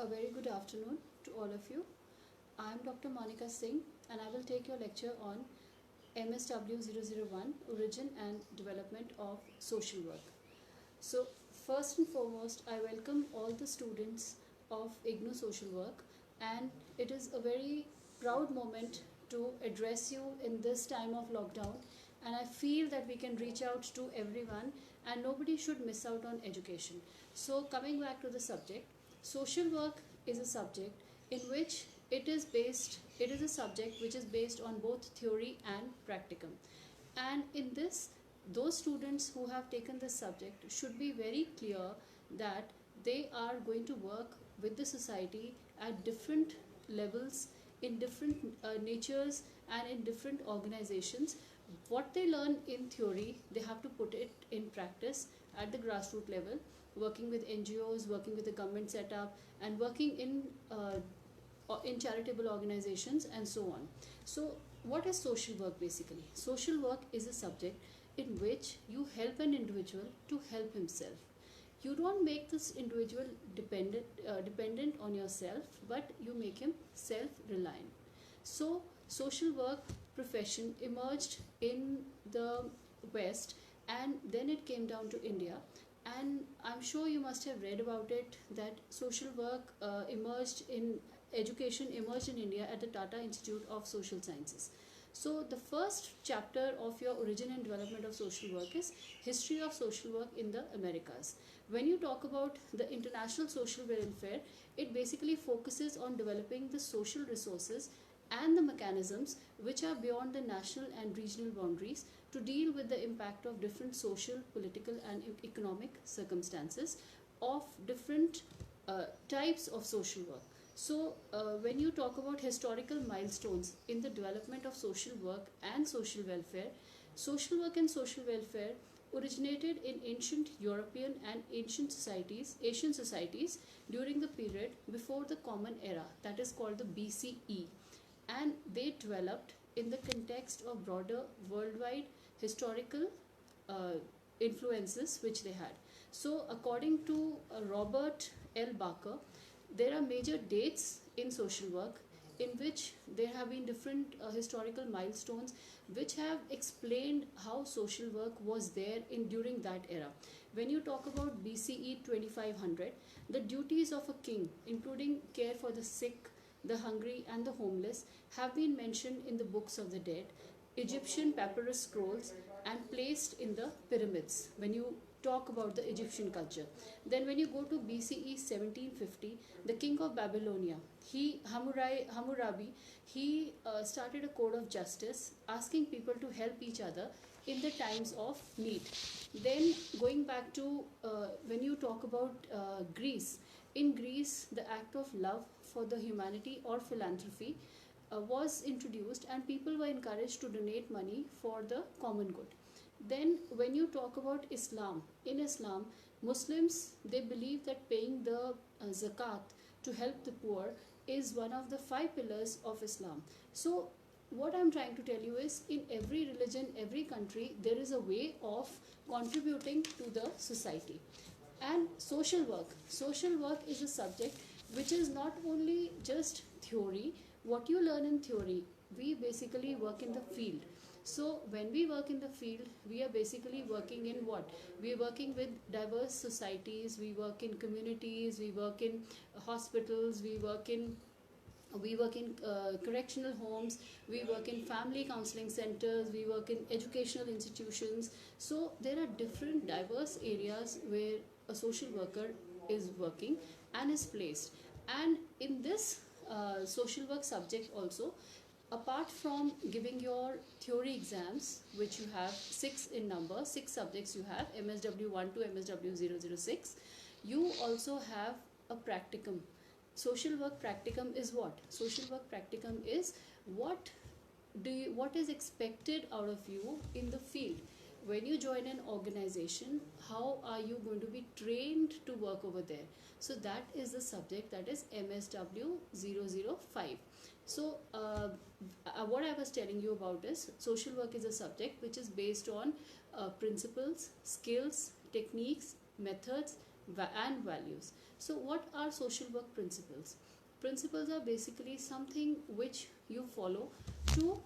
A very good afternoon to all of you. I am Dr. Monica Singh and I will take your lecture on MSW 001 Origin and Development of Social Work. So, first and foremost, I welcome all the students of IGNOU Social Work, and it is a very proud moment to address you in this time of lockdown. And I feel that we can reach out to everyone and nobody should miss out on education. So, coming back to the subject, social work is a subject in which it is a subject which is based on both theory and practicum. And in this, those students who have taken this subject should be very clear that they are going to work with the society at different levels, in different natures, and in different organizations. What they learn in theory, they have to put it in practice at the grassroots level, working with NGOs, working with the government setup, and working in charitable organizations and so on. So, what is social work basically? Social work is a subject in which you help an individual to help himself. You don't make this individual dependent on yourself, but you make him self-reliant. So, social work profession emerged in the West, and then it came down to India. And I'm sure you must have read about it that social work education emerged in India at the Tata Institute of Social Sciences. So the first chapter of your origin and development of social work is history of social work in the Americas. When you talk about the international social welfare, it basically focuses on developing the social resources and the mechanisms which are beyond the national and regional boundaries to deal with the impact of different social, political and economic circumstances of different types of social work. So when you talk about historical milestones in the development of social work and social work and social welfare originated in ancient European and Asian societies during the period before the Common Era, that is called the BCE, and they developed in the context of broader worldwide historical influences which they had. So according to Robert L. Barker, there are major dates in social work in which there have been different historical milestones which have explained how social work was there during that era. When you talk about BCE 2500, the duties of a king, including care for the sick, the hungry and the homeless, have been mentioned in the books of the dead, Egyptian papyrus scrolls, and placed in the pyramids when you talk about the Egyptian culture. Then when you go to BCE 1750, the king of Babylonia, Hammurabi, he started a code of justice asking people to help each other in the times of need. Then going back to when you talk about Greece, in Greece the act of love for the humanity or philanthropy was introduced, and people were encouraged to donate money for the common good. Then when you talk about Islam, in Islam, Muslims, they believe that paying the zakat to help the poor is one of the 5 pillars of Islam. So what I'm trying to tell you is, in every religion, every country, there is a way of contributing to the society. And social work is a subject which is not only just theory. What you learn in theory, we basically work in the field. So when we work in the field, we are basically working in what? We are working with diverse societies, we work in communities, we work in hospitals, we work in correctional homes, we work in family counseling centers, we work in educational institutions. So there are different diverse areas where a social worker is working and is placed. And in this social work subject also, apart from giving your theory exams, which you have 6 in number, 6 subjects you have, MSW 1 to MSW 006, you also have a practicum. Social work practicum is what? Social work practicum is what is expected out of you in the field. When you join an organization, how are you going to be trained to work over there? So that is the subject, that is MSW 005. So what I was telling you about is social work is a subject which is based on principles, skills, techniques, methods and values. So what are social work principles? Principles are basically something which you follow to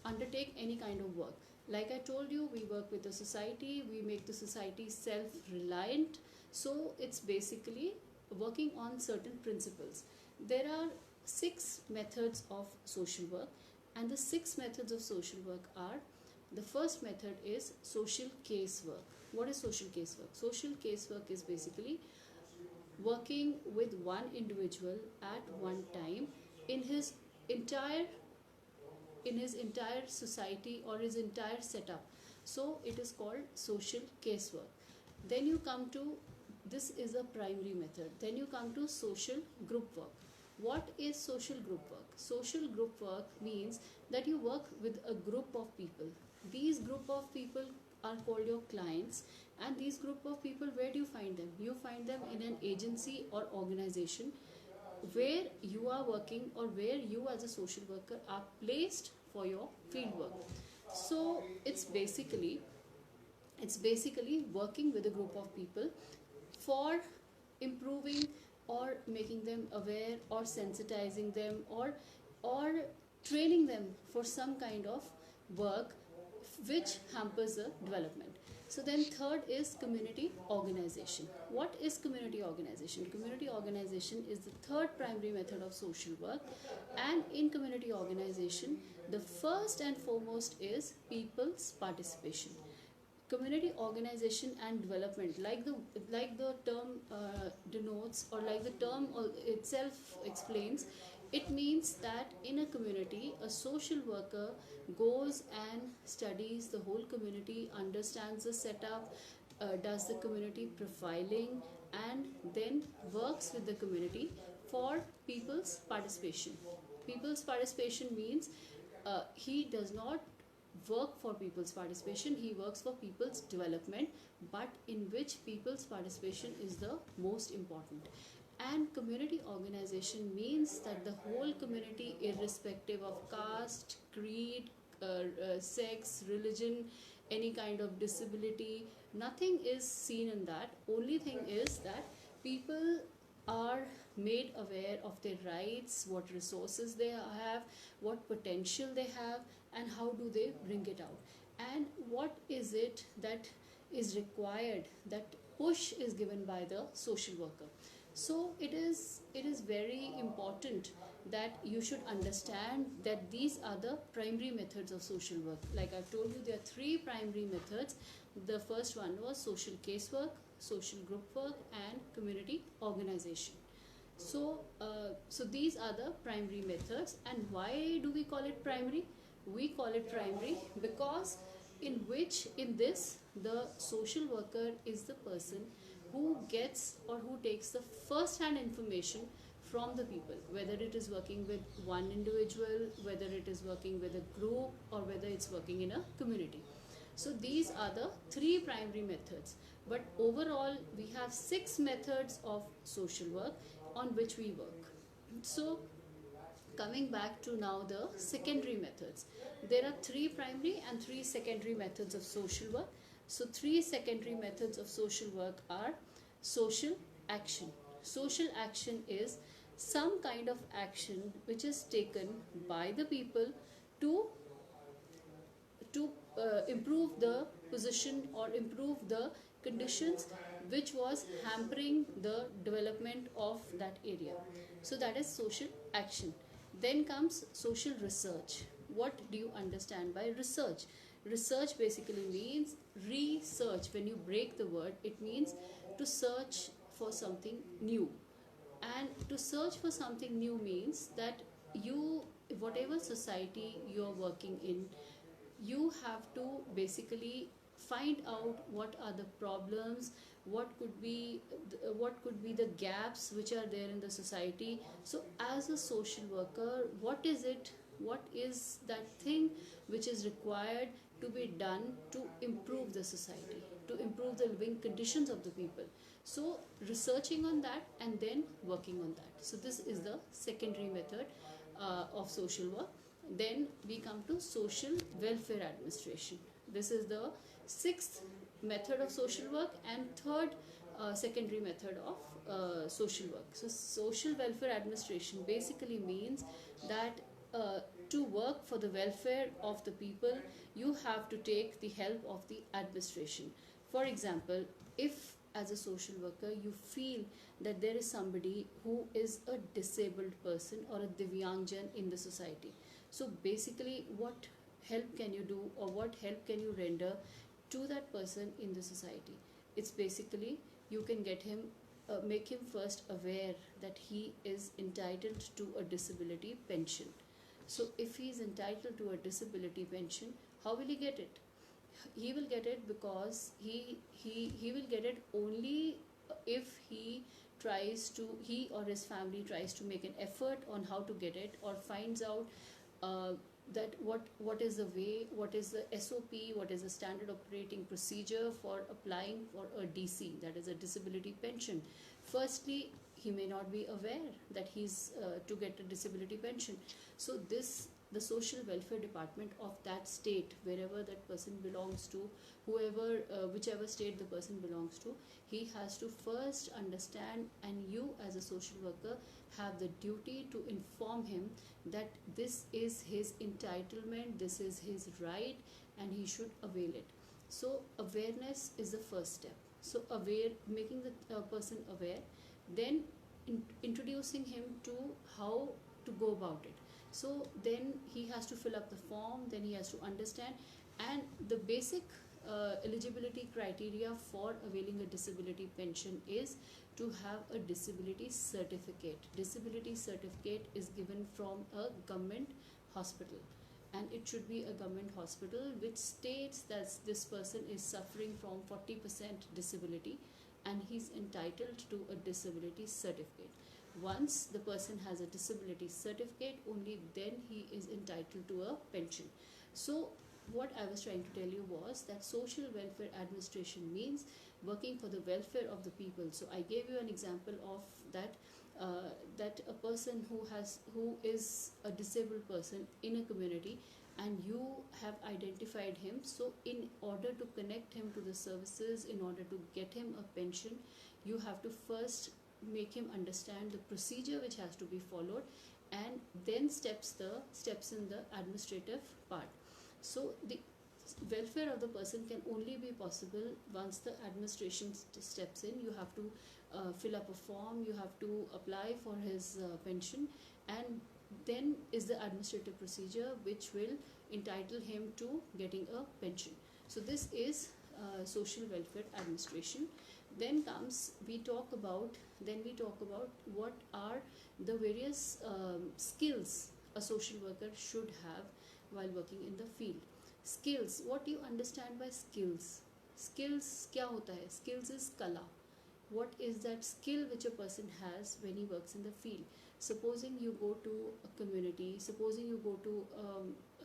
undertake any kind of work. Like I told you, we work with the society, we make the society self-reliant. So it's basically working on certain principles. There are 6 methods of social work, and the 6 methods of social work are: the first method is social case work. What is social case work? Social case work is basically working with one individual at one time in his entire society or his entire setup. So it is called social casework. Then you come to, this is a primary method. Then you come to social group work. What is social group work? Social group work means that you work with a group of people. These group of people are called your clients, and these group of people, where do you find them? You find them in an agency or organization where you are working, or where you as a social worker are placed for your field work. So it's basically working with a group of people for improving or making them aware or sensitizing them, or training them for some kind of work which hampers the development. So then third is community organization. What is community organization? Community organization is the third primary method of social work, and in community organization, the first and foremost is people's participation. Community organization and development, like the term denotes, or like the term itself explains, it means that in a community, a social worker goes and studies the whole community, understands the setup, does the community profiling, and then works with the community for people's participation. People's participation means he does not work for people's participation, he works for people's development, but in which people's participation is the most important. And community organization means that the whole community, irrespective of caste, creed, sex, religion, any kind of disability, nothing is seen in that. Only thing is that people are made aware of their rights, what resources they have, what potential they have, and how do they bring it out, and what is it that is required, that push is given by the social worker. So it is very important that you should understand that these are the primary methods of social work. Like I've told you, there are 3 primary methods. The first one was social casework, social group work, and community organization. So these are the primary methods. And why do we call it primary? We call it primary because in this the social worker is the person who gets or who takes the first hand information from the people, whether it is working with one individual, whether it is working with a group, or whether it's working in a community. So these are the 3 primary methods, but overall we have 6 methods of social work on which we work. So coming back to now the secondary methods, there are 3 primary and 3 secondary methods of social work. So 3 secondary methods of social work are social action. Social action is some kind of action which is taken by the people to improve the position or improve the conditions which was hampering the development of that area. So that is social action. Then comes social research. What do you understand by research? Research basically means research. When you break the word, it means to search for something new. And to search for something new means that you, whatever society you are working in, you have to basically find out what are the problems, what could be the gaps which are there in the society. So as a social worker, what is that thing which is required to be done to improve the society, to improve the living conditions of the people? So researching on that and then working on that. So this is the secondary method of social work. Then we come to social welfare administration. This is the 6th method of social work, and third secondary method of social work. So social welfare administration basically means that to work for the welfare of the people, you have to take the help of the administration. For example, if as a social worker you feel that there is somebody who is a disabled person or a divyangjan in the society, so basically what help can you do or what help can you render to that person in the society? It's basically you can get him, make him first aware that he is entitled to a disability pension. So if he is entitled to a disability pension, how will he get it? He will get it because he will get it only if he or his family tries to make an effort on how to get it, or finds out uh, that what is the way, what is the SOP, what is the standard operating procedure for applying for a DC, that is a disability pension. Firstly, he may not be aware that he's to get a disability pension. So this, the social welfare department of that state, wherever that person belongs to, whoever whichever state the person belongs to, he has to first understand, and you as a social worker have the duty to inform him that this is his entitlement, this is his right, and he should avail it. So awareness is the first step. So making the person aware, then introducing him to how to go about it. So then he has to fill up the form, then he has to understand, and the basic eligibility criteria for availing a disability pension is to have a disability certificate. Disability certificate is given from a government hospital, and it should be a government hospital which states that this person is suffering from 40% disability and he's entitled to a disability certificate. Once the person has a disability certificate, only then he is entitled to a pension. So what I was trying to tell you was that social welfare administration means working for the welfare of the people. So I gave you an example of that, that a person who is a disabled person in a community, and you have identified him. So in order to connect him to the services, in order to get him a pension, you have to first make him understand the procedure which has to be followed, and then steps in the administrative part. So the welfare of the person can only be possible once the administration steps in. You have to fill up a form, you have to apply for his pension, and then is the administrative procedure which will entitle him to getting a pension. So this is social welfare administration. Then we talk about what are the various skills a social worker should have while working in the field. Skills, what do you understand by skills? Skills क्या होता है? Skills is kala. What is that skill which a person has when he works in the field? Supposing you go to a community, supposing you go to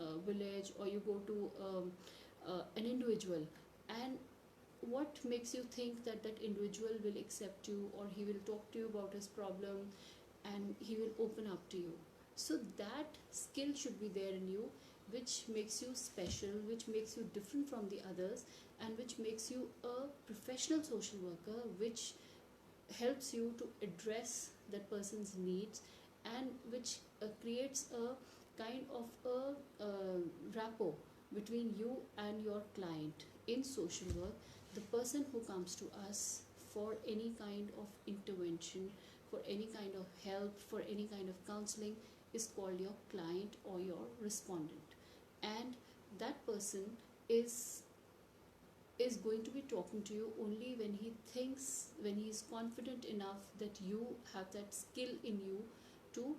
a village, or you go to an individual, and what makes you think that that individual will accept you, or he will talk to you about his problem and he will open up to you? So that skill should be there in you, which makes you special, which makes you different from the others, and which makes you a professional social worker, which helps you to address that person's needs, and which creates a kind of a rapport between you and your client. In social work, the person who comes to us for any kind of intervention, for any kind of help, for any kind of counseling, is called your client or your respondent. And that person is going to be talking to you only when he is confident enough that you have that skill in you to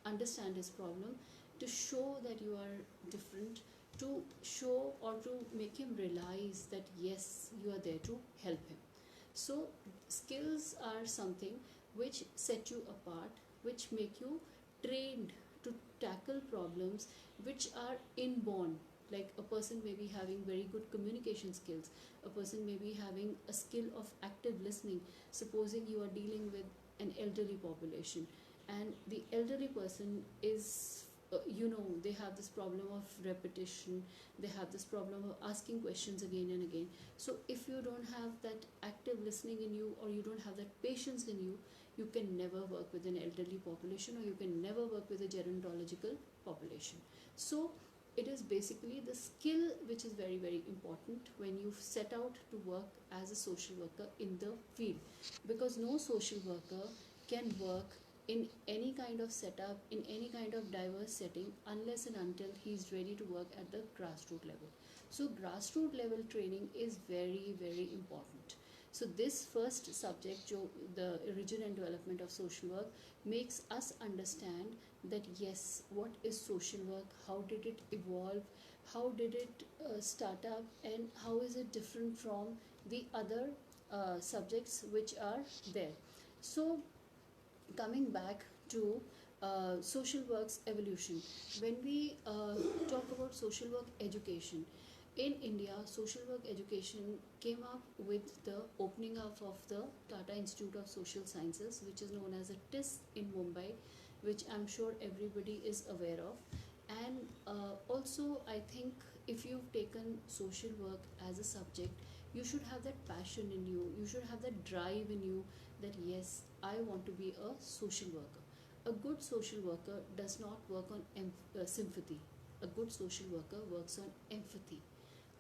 understand his problem, to show that you are different, to show or to make him realize that yes, you are there to help him. So skills are something which set you apart, which make you trained to tackle problems which are inborn. Like a person may be having very good communication skills, a person may be having a skill of active listening. Supposing you are dealing with an elderly population, and the elderly person is they have this problem of repetition, they have this problem of asking questions again and again. So if you don't have that active listening in you, or you don't have that patience in you, you can never work with an elderly population, or you can never work with a gerontological population. So it is basically the skill which is very, very important when you set out to work as a social worker in the field, because no social worker can work in any kind of setup, in any kind of diverse setting, unless and until he's ready to work at the grassroots level. So grassroots level training is very, very important. So this first subject, the origin and development of social work, makes us understand that yes, what is social work, how did it evolve, how did it start up, and how is it different from the other subjects which are there. So coming back to social work's evolution, when we talk about social work education, in India, social work education came up with the opening up of the Tata Institute of Social Sciences, which is known as a TIS in Mumbai, which I'm sure everybody is aware of. And also, I think if you've taken social work as a subject, you should have that passion in you, you should have that drive in you, that yes, I want to be a social worker. A good social worker does not work on sympathy. A good social worker works on empathy.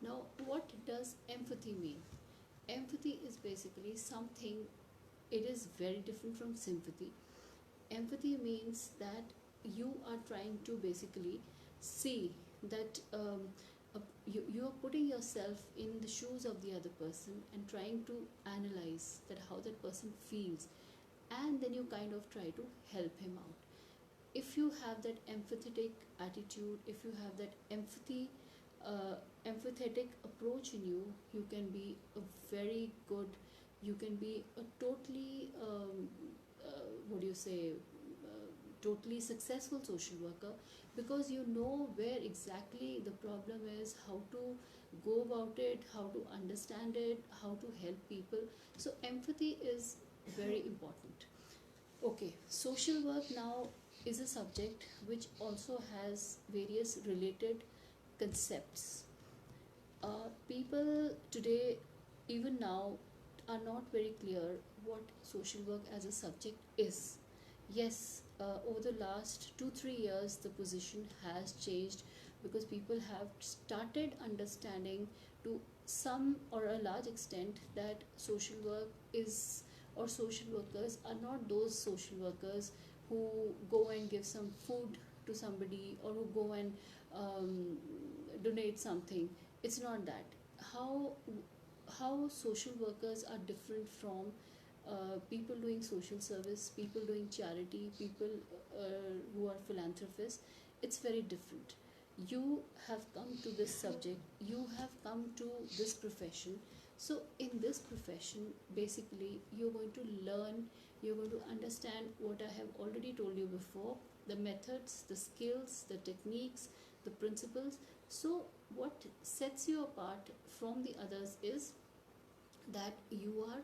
Now, what does empathy mean? Empathy is basically something, it is very different from sympathy. Empathy means that you are trying to basically see that you are putting yourself in the shoes of the other person and trying to analyze that how that person feels, and then you kind of try to help him out. If you have that empathetic attitude, if you have that empathetic approach in you, you can be a very good, you can be a totally what do you say, totally successful social worker, because you know where exactly the problem is, how to go about it, how to understand it, how to help people. So empathy is very important. Okay, social work now is a subject which also has various related concepts. People today, even now, are not very clear what social work as a subject is. Yes, over the last 2-3 years, the position has changed, because people have started understanding to some or a large extent that social work is, or social workers are not those social workers who go and give some food to somebody, or who go and donate something. It's not that. How social workers are different from people doing social service, people doing charity, people who are philanthropists. It's very different. You have come to this subject, you have come to this profession. So in this profession, basically, you're going to learn, you're going to understand what I have already told you before, the methods, the skills, the techniques, the principles. So what sets you apart from the others is that you are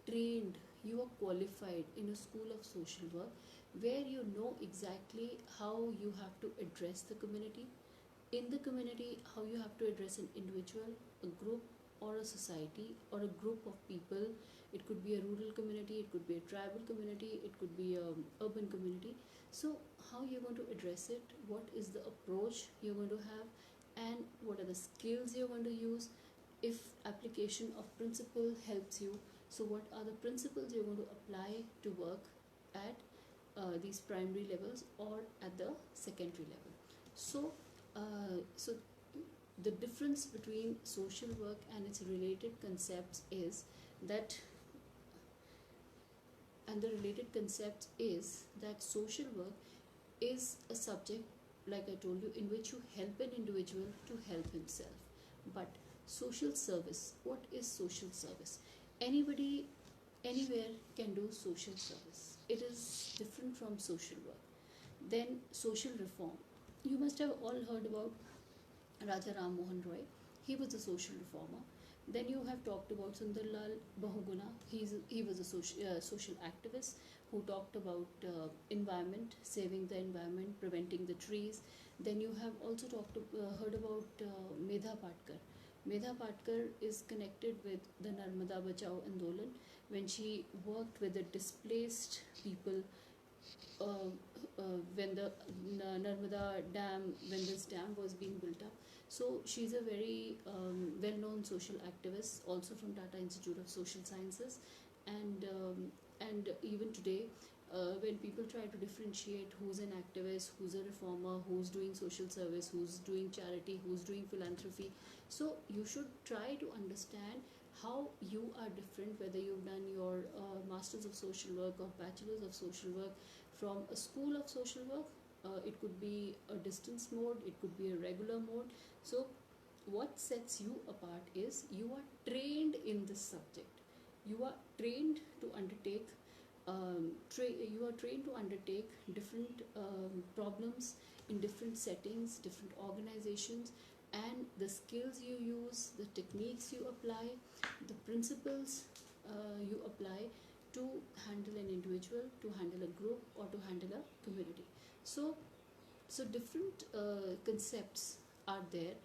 trained, you are qualified in a school of social work, where you know exactly how you have to address the community, in the community, how you have to address an individual, a group, or a society, or a group of people. It could be a rural community, it could be a tribal community, it could be an urban community. So how you're going to address it, what is the approach you're going to have, and what are the skills you're going to use. If application of principle helps you, so what are the principles you're going to apply to work at these primary levels or at the secondary level. So the difference between social work and its related concepts is that, social work is a subject, like I told you, in which you help an individual to help himself. But social service, what is social service? Anybody, anywhere can do social service. It is different from social work. Then social reform. You must have all heard about Raja Ram Mohan Roy. He was a social reformer. Then you have talked about Sundarlal Bahuguna. He was a social activist. who talked about environment, saving the environment, preventing the trees. Then you have also heard about Medha Patkar. Medha Patkar is connected with the Narmada Bachao Andolan when she worked with the displaced people uh, when the Narmada Dam, when this dam was being built up. So she's a very well-known social activist, also from Tata Institute of Social Sciences, and even today, when people try to differentiate who's an activist, who's a reformer, who's doing social service, who's doing charity, who's doing philanthropy, so you should try to understand how you are different, whether you've done your Masters of Social Work or Bachelors of Social Work from a school of social work. It could be a distance mode, it could be a regular mode. So what sets you apart is you are trained in this subject. You are trained to undertake different problems in different settings, different organizations, and the skills you use, the techniques you apply, the principles you apply to handle an individual, to handle a group, or to handle a community. So different concepts are there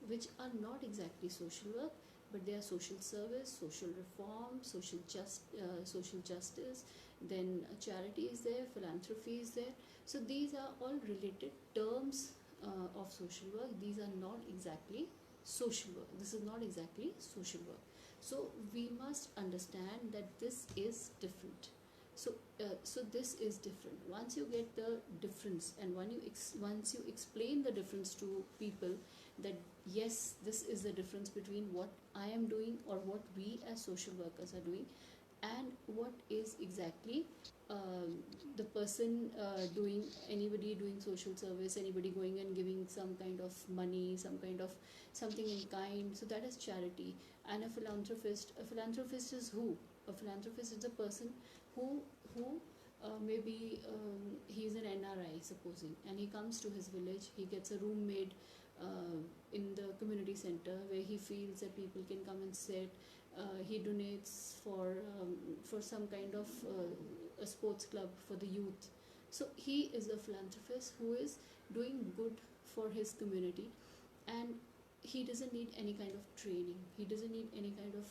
which are not exactly social work, but they are social service, social reform, social justice. Then charity is there, philanthropy is there. So these are all related terms of social work. These are not exactly social work. This is not exactly social work. So we must understand that this is different. So this is different. Once you get the difference, and once you explain the difference to people, that yes, this is the difference between what I am doing or what we as social workers are doing, and what is exactly the person anybody doing social service, anybody going and giving some kind of money, some kind of something in kind. So that is charity. And a philanthropist is who? A philanthropist is a person who maybe he's an NRI, supposing, and he comes to his village, he gets a room made in the community center where he feels that people can come and sit. He donates for some kind of a sports club for the youth. So he is a philanthropist who is doing good for his community, and he doesn't need any kind of training, he doesn't need any kind of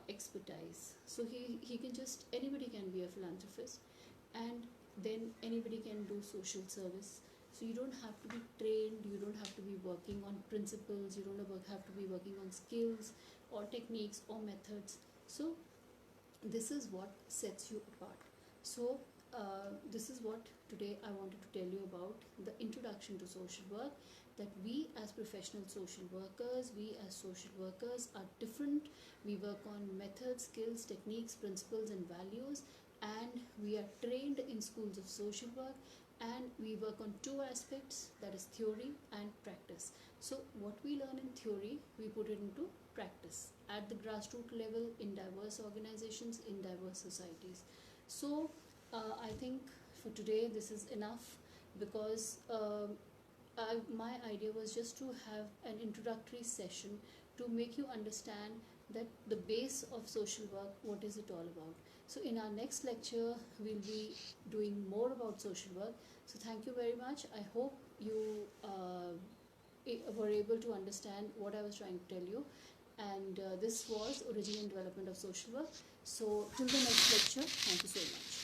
expertise. So he can just, anybody can be a philanthropist, and then anybody can do social service. So you don't have to be trained, you don't have to be working on principles, you don't have to be working on skills or techniques or methods. So this is what sets you apart. So this is what today I wanted to tell you about, the introduction to social work, that we as professional social workers, we as social workers are different. We work on methods, skills, techniques, principles and values, and we are trained in schools of social work, and we work on two aspects, that is theory and practice. So what we learn in theory, we put it into practice at the grassroots level, in diverse organizations, in diverse societies. So I think for today this is enough, because my idea was just to have an introductory session to make you understand that the base of social work, what is it all about. So in our next lecture, we'll be doing more about social work. So thank you very much. I hope you were able to understand what I was trying to tell you. And this was Origin and Development of Social Work. So till the next lecture, thank you so much.